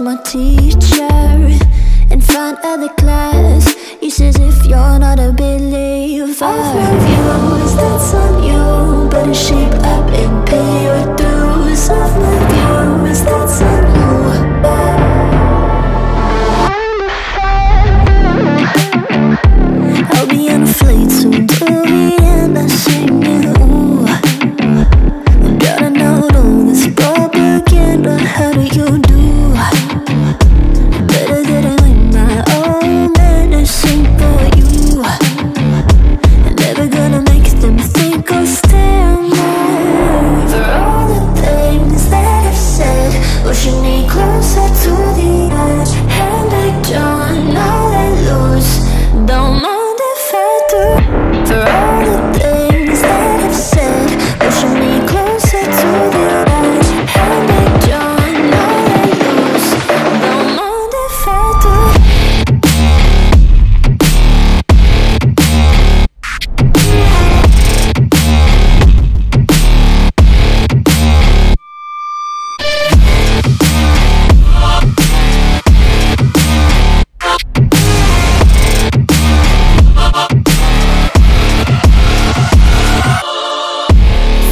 was my teacher in front of the class. He says if you're not a believer, all my views, that's on you. Better shape up and pay your dues. Of my views, that's on you. I'll be on a flight soon to the end. I'm singing, ooh. Gotta know all this propaganda. How do you do? Better that I learn my own medicine for you. Never gonna make them think I'll stand there. For all the things that I've said, pushing me closer to the edge. And I don't know let loose. Don't mind if I do. For all the things that I've said, pushing me closer to the edge. And I don't know let loose. Don't mind if I do.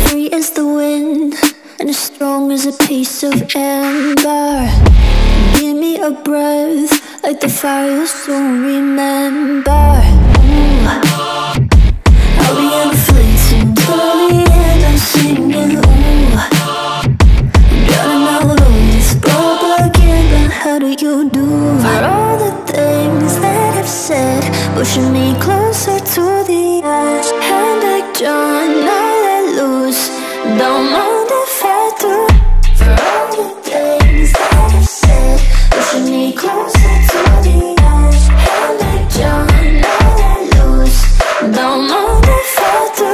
Free as the wind and as strong as a piece of amber. Give me a breath like the fire you'll soon remember. Ooh. I'll be on a flight soon till the end. I'm singing, ooh. Gotta know all this propaganda. How do you do? For all the things that I've said, pushing me closer to the edge. And I don't know let loose. Don't mind if I do. For all the things that I've said, pushing me closer to the edge. And I don't know let loose. Don't mind if I do.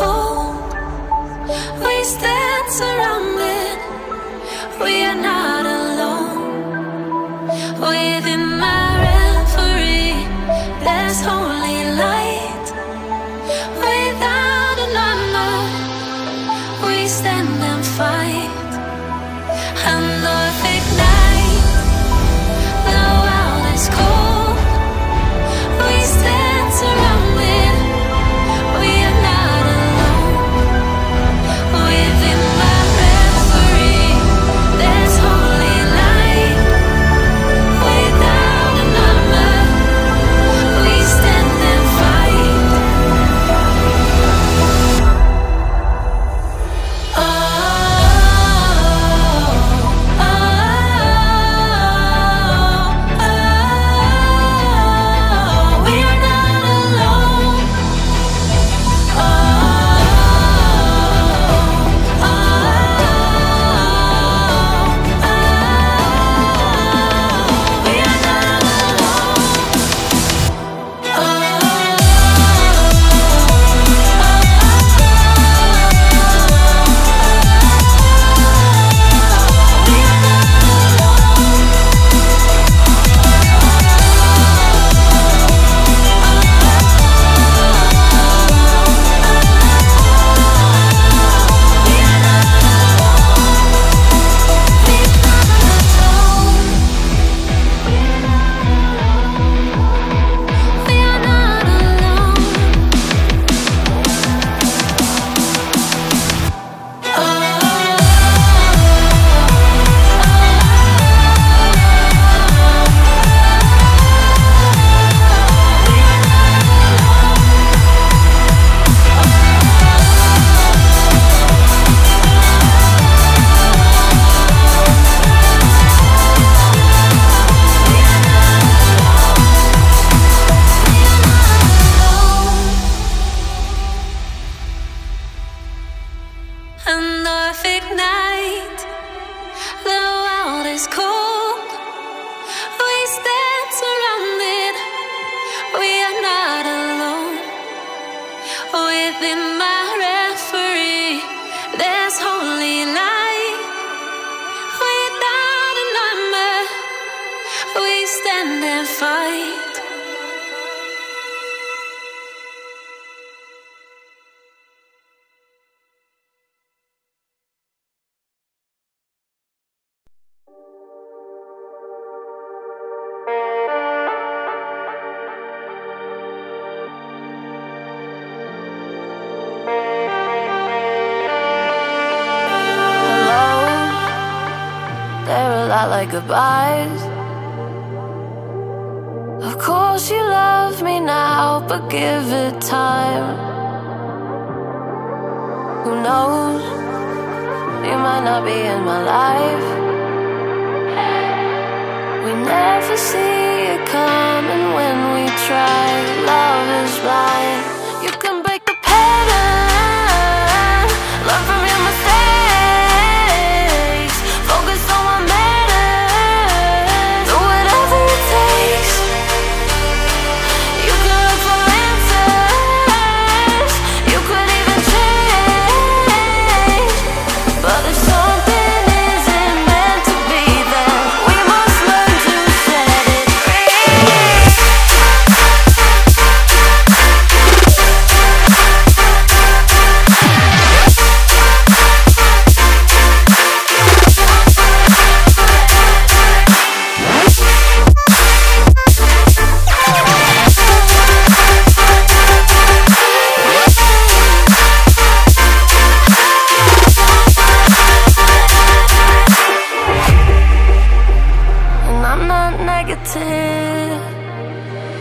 cold, we stand surrounded. We are not alone. Within my reverie, there's holy light. Without a number, we stand and fight. And Lord, ignite. The world is cold. We stand surrounded. We are not alone. Within my reverie, there's holy light. Without a number, we stand and fight. Oh, oh, oh, oh, we are not alone. Oh, oh, oh, we are not and Earth ignite. The world is cold. We stand surrounded. We are not alone. Within my reverie, there's holy light. Without a number, we stand and fight. Like goodbyes. Of course you love me now, but give it time. Who knows? You might not be in my life. We never see it coming when we try. Love is blind. You can break the pattern, learn from your mistakes, focus on what matters.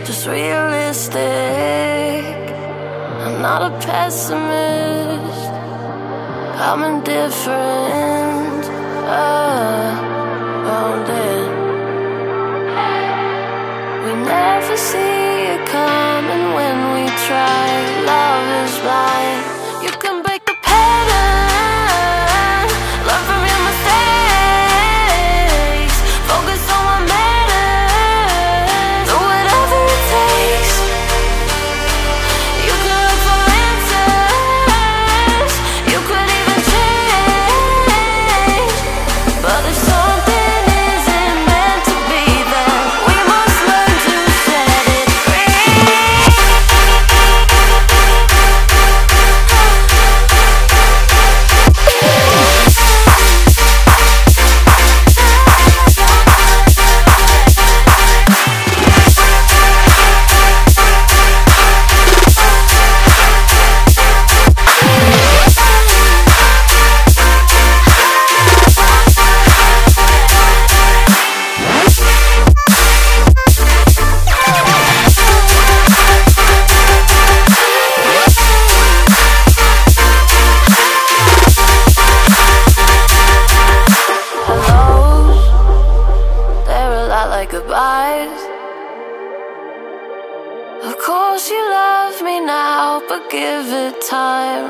Just realistic. I'm not a pessimist. I'm indifferent. We never see it coming when we try. Love is blind. You can break the pattern, learn from your mistakes, focus on what matters. Do whatever it takes. You can look for answers. like goodbyes. Of course you love me now, but give it time.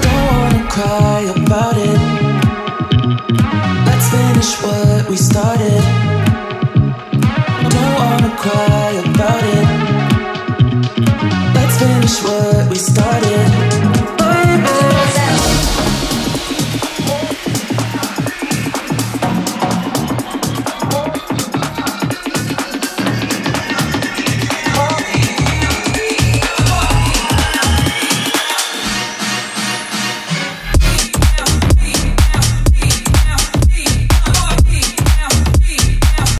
Don't wanna cry about it. Let's finish what we started. Don't wanna cry about it. Let's finish what we started.